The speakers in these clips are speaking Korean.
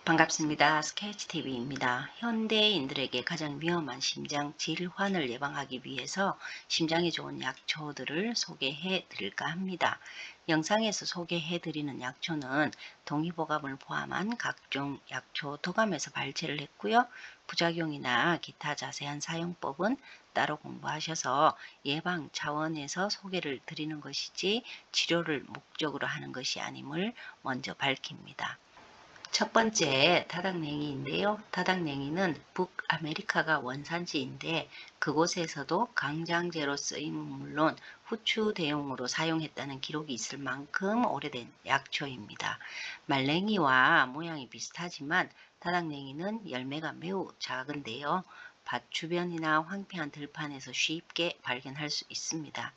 반갑습니다. 스케치TV입니다. 현대인들에게 가장 위험한 심장 질환을 예방하기 위해서 심장에 좋은 약초들을 소개해 드릴까 합니다. 영상에서 소개해 드리는 약초는 동의보감을 포함한 각종 약초 도감에서 발췌를 했고요. 부작용이나 기타 자세한 사용법은 따로 공부하셔서 예방 차원에서 소개를 드리는 것이지 치료를 목적으로 하는 것이 아님을 먼저 밝힙니다. 첫 번째 다닥냉이인데요. 다닥냉이는 북아메리카가 원산지인데 그곳에서도 강장제로 쓰임은 물론 후추 대용으로 사용했다는 기록이 있을 만큼 오래된 약초입니다. 말랭이와 모양이 비슷하지만 다닥냉이는 열매가 매우 작은데요. 밭 주변이나 황폐한 들판에서 쉽게 발견할 수 있습니다.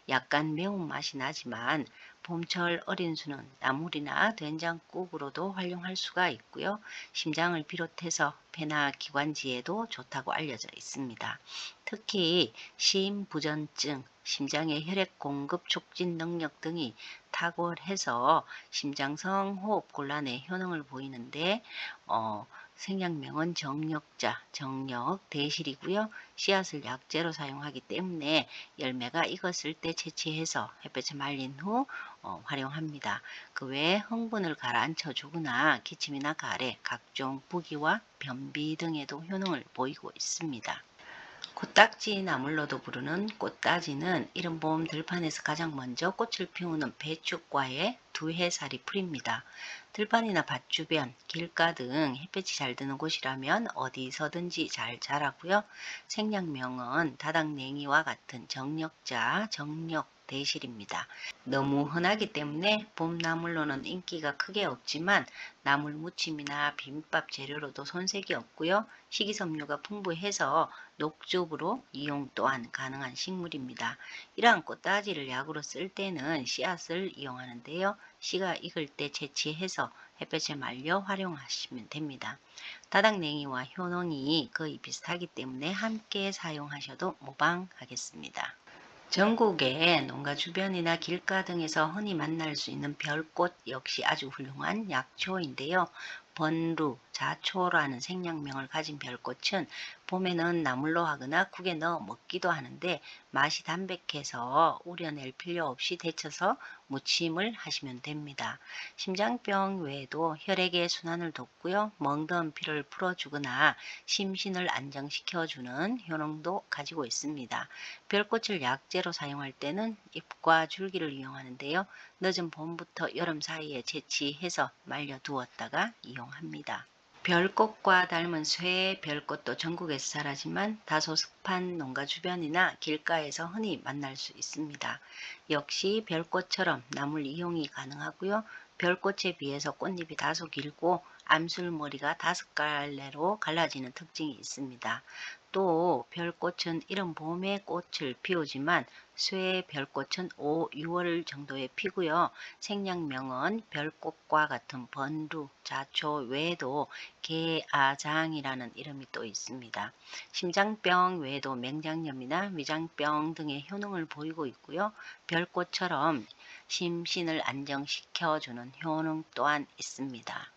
약간 매운맛이 나지만 봄철 어린 수는 나물이나 된장국으로도 활용할 수가 있고요. 심장을 비롯해서 폐나 기관지에도 좋다고 알려져 있습니다. 특히 심부전증, 심장의 혈액 공급 촉진 능력 등이 탁월해서 심장성 호흡 곤란의 효능을 보이는데 생약명은 정력자, 정력, 대실이고요. 씨앗을 약재로 사용하기 때문에 열매가 익었을 때 채취해서 햇볕에 말린 후 활용합니다. 그 외에 흥분을 가라앉혀 주거나 기침이나 가래, 각종 부기와 변비 등에도 효능을 보이고 있습니다. 코딱지 나물로도 부르는 꽃따지는 이른 봄 들판에서 가장 먼저 꽃을 피우는 배춧과의 두해살이 풀입니다. 들판이나 밭 주변, 길가 등 햇볕이 잘 드는 곳이라면 어디서든지 잘 자라고요. 생략명은 다닥냉이와 같은 정력자, 정력 대실입니다. 너무 흔하기 때문에 봄나물로는 인기가 크게 없지만 나물 무침이나 비빔밥 재료로도 손색이 없고요. 식이섬유가 풍부해서 녹즙으로 이용 또한 가능한 식물입니다. 이러한 꽃다지를 약으로 쓸 때는 씨앗을 이용하는데요. 씨가 익을 때 채취해서 햇볕에 말려 활용하시면 됩니다. 다닥냉이와 효능이 거의 비슷하기 때문에 함께 사용하셔도 무방하겠습니다. 전국의 농가 주변이나 길가 등에서 흔히 만날 수 있는 별꽃 역시 아주 훌륭한 약초인데요. 번루, 자초라는 생략명을 가진 별꽃은 봄에는 나물로 하거나 국에 넣어 먹기도 하는데 맛이 담백해서 우려낼 필요 없이 데쳐서 무침을 하시면 됩니다. 심장병 외에도 혈액의 순환을 돕고요. 멍든 피를 풀어주거나 심신을 안정시켜주는 효능도 가지고 있습니다. 별꽃을 약재로 사용할 때는 잎과 줄기를 이용하는데요. 늦은 봄부터 여름 사이에 채취해서 말려 두었다가 이용합니다. 별꽃과 닮은 쇠 별꽃도 전국에서 자라지만 다소 습한 농가 주변이나 길가에서 흔히 만날 수 있습니다. 역시 별꽃처럼 나물 이용이 가능하고요. 별꽃에 비해서 꽃잎이 다소 길고 암술머리가 5갈래로 갈라지는 특징이 있습니다. 또 별꽃은 이른 봄에 꽃을 피우지만 쇠 별꽃은 5, 6월 정도에 피고요. 생략명은 별꽃과 같은 번루, 자초 외에도 개아장이라는 이름이 또 있습니다. 심장병 외에도 맹장염이나 위장병 등의 효능을 보이고 있고요. 별꽃처럼 심신을 안정시켜주는 효능 또한 있습니다.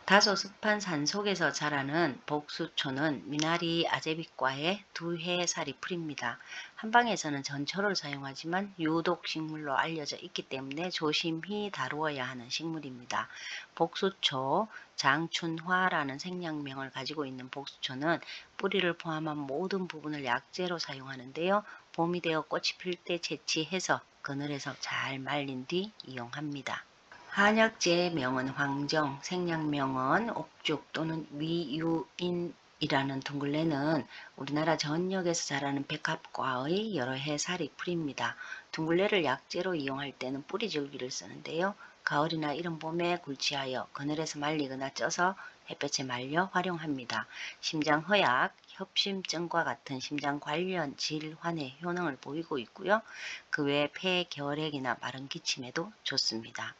다소 습한 산속에서 자라는 복수초는 미나리 아제비과의 두해살이 풀입니다. 한방에서는 전초를 사용하지만 유독 식물로 알려져 있기 때문에 조심히 다루어야 하는 식물입니다. 복수초, 장춘화라는 생략명을 가지고 있는 복수초는 뿌리를 포함한 모든 부분을 약재로 사용하는데요. 봄이 되어 꽃이 필 때 채취해서 그늘에서 잘 말린 뒤 이용합니다. 한약재의 명은 황정, 생략명은 옥죽 또는 위유인이라는 둥글레는 우리나라 전역에서 자라는 백합과의 여러 해살이 풀입니다. 둥글레를 약재로 이용할 때는 뿌리줄기를 쓰는데요. 가을이나 이른 봄에 굴치하여 그늘에서 말리거나 쪄서 햇볕에 말려 활용합니다. 심장허약, 협심증과 같은 심장 관련 질환의 효능을 보이고 있고요. 그 외에 폐, 결핵이나 마른 기침에도 좋습니다.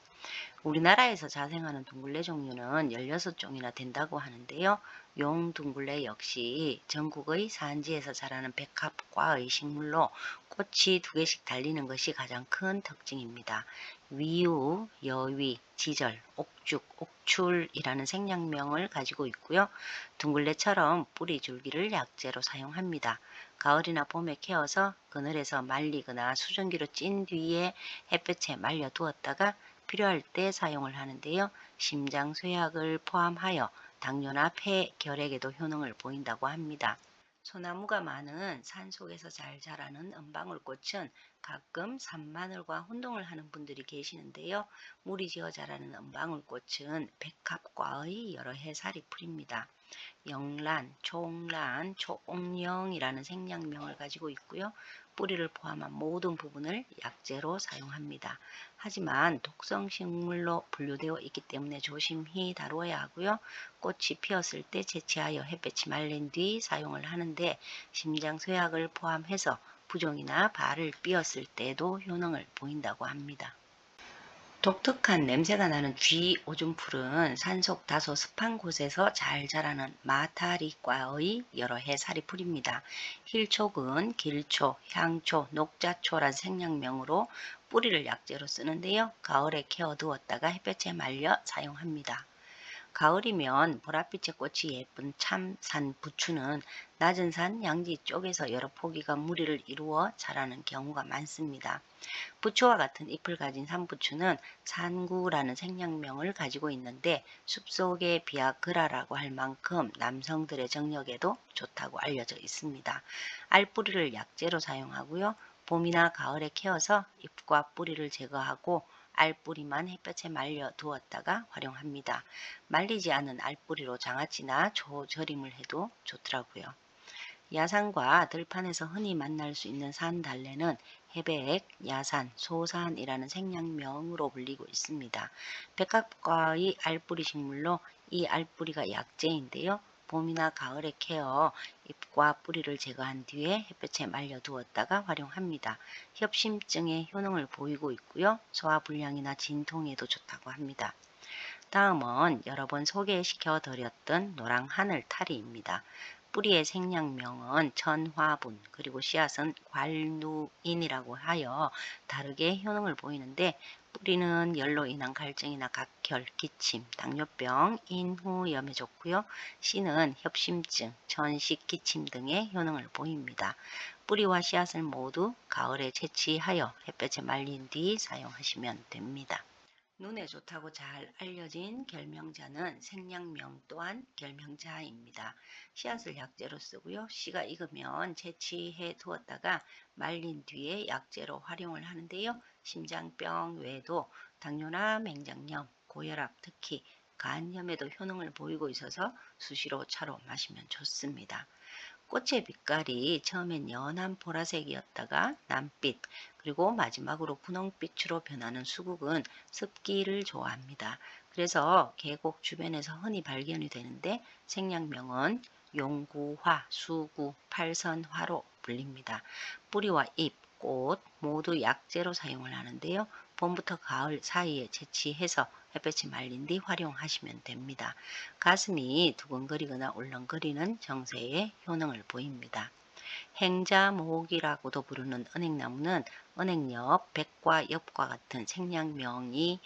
우리나라에서 자생하는 둥글레 종류는 16종이나 된다고 하는데요. 용둥글레 역시 전국의 산지에서 자라는 백합과의 식물로 꽃이 2개씩 달리는 것이 가장 큰 특징입니다. 위유, 여위, 지절, 옥죽, 옥출이라는 생략명을 가지고 있고요. 둥글레처럼 뿌리 줄기를 약재로 사용합니다. 가을이나 봄에 캐어서 그늘에서 말리거나 수증기로 찐 뒤에 햇볕에 말려 두었다가 필요할 때 사용을 하는데요. 심장쇠약을 포함하여 당뇨나 폐, 결핵에도 효능을 보인다고 합니다. 소나무가 많은 산속에서 잘 자라는 은방울꽃은 가끔 산마늘과 혼동을 하는 분들이 계시는데요. 물이 지어 자라는 은방울꽃은 백합과의 여러 해살이 풀입니다. 영란, 초옥란, 초옥령이라는 생략명을 가지고 있고요. 뿌리를 포함한 모든 부분을 약재로 사용합니다. 하지만 독성식물로 분류되어 있기 때문에 조심히 다루어야 하고요. 꽃이 피었을 때 채취하여 햇볕이 말린 뒤 사용을 하는데 심장쇠약을 포함해서 부종이나 발을 삐었을 때도 효능을 보인다고 합니다. 독특한 냄새가 나는 쥐오줌풀은 산속 다소 습한 곳에서 잘 자라는 마타리과의 여러 해살이 풀입니다. 힐촉은 길초, 향초, 녹자초란 생략명으로 뿌리를 약재로 쓰는데요. 가을에 캐어두었다가 햇볕에 말려 사용합니다. 가을이면 보랏빛의 꽃이 예쁜 참산 부추는 낮은 산 양지 쪽에서 여러 포기가 무리를 이루어 자라는 경우가 많습니다. 부추와 같은 잎을 가진 산부추는 산구라는 생략명을 가지고 있는데 숲속의 비아그라라고 할 만큼 남성들의 정력에도 좋다고 알려져 있습니다. 알뿌리를 약재로 사용하고요. 봄이나 가을에 캐어서 잎과 뿌리를 제거하고 알뿌리만 햇볕에 말려 두었다가 활용합니다. 말리지 않은 알뿌리로 장아찌나 조절임을 해도 좋더라고요. 야산과 들판에서 흔히 만날 수 있는 산달래는 해백, 야산, 소산이라는 생략명으로 불리고 있습니다. 백합과의 알뿌리 식물로 이 알뿌리가 약재인데요. 봄이나 가을에 캐어 잎과 뿌리를 제거한 뒤에 햇볕에 말려 두었다가 활용합니다. 협심증에 효능을 보이고 있고요. 소화불량이나 진통에도 좋다고 합니다. 다음은 여러 번 소개시켜 드렸던 노랑 하늘 타리입니다. 뿌리의 생략명은 천화분 그리고 씨앗은 괄누인이라고 하여 다르게 효능을 보이는데 뿌리는 열로 인한 갈증이나 각혈, 기침, 당뇨병, 인후염에 좋고요. 씨는 협심증, 전식, 기침 등의 효능을 보입니다. 뿌리와 씨앗을 모두 가을에 채취하여 햇볕에 말린 뒤 사용하시면 됩니다. 눈에 좋다고 잘 알려진 결명자는 생략명 또한 결명자입니다. 씨앗을 약재로 쓰고요. 씨가 익으면 채취해 두었다가 말린 뒤에 약재로 활용을 하는데요. 심장병 외에도 당뇨나 맹장염, 고혈압, 특히 간염에도 효능을 보이고 있어서 수시로 차로 마시면 좋습니다. 꽃의 빛깔이 처음엔 연한 보라색이었다가 남빛, 그리고 마지막으로 분홍빛으로 변하는 수국은 습기를 좋아합니다. 그래서 계곡 주변에서 흔히 발견이 되는데 생략명은 용구화, 수구, 팔선화로 불립니다. 뿌리와 잎, 꽃 모두 약재로 사용을 하는데요. 봄부터 가을 사이에 채취해서 햇볕이 말린 뒤 활용하시면 됩니다. 가슴이 두근거리거나 울렁거리는 정세에 효능을 보입니다. 행자목이라고도 부르는 은행나무는 은행엽, 백과 엽과 같은 생략명이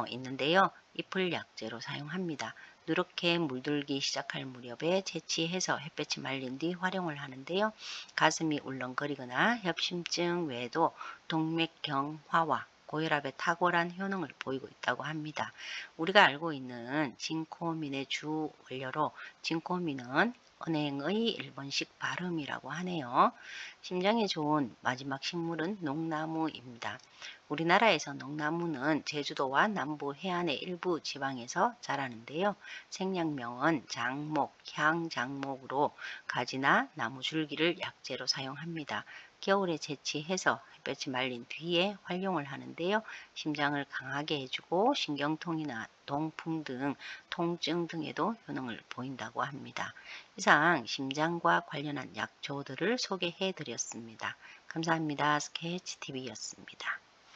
있는데요. 잎을 약재로 사용합니다. 누렇게 물들기 시작할 무렵에 채취해서 햇볕이 말린 뒤 활용을 하는데요. 가슴이 울렁거리거나 협심증 외에도 동맥경화와 고혈압에 탁월한 효능을 보이고 있다고 합니다. 우리가 알고 있는 진코민의 주 원료로 진코민은 은행의 일본식 발음이라고 하네요. 심장에 좋은 마지막 식물은 녹나무입니다. 우리나라에서 녹나무는 제주도와 남부 해안의 일부 지방에서 자라는데요. 생략명은 장목, 향장목으로 가지나 나무 줄기를 약재로 사용합니다. 겨울에 채취해서 햇볕이 말린 뒤에 활용을 하는데요. 심장을 강하게 해주고 신경통이나 동풍 등 통증 등에도 효능을 보인다고 합니다. 이상 심장과 관련한 약초들을 소개해 드렸습니다. 감사합니다. 스케치TV였습니다.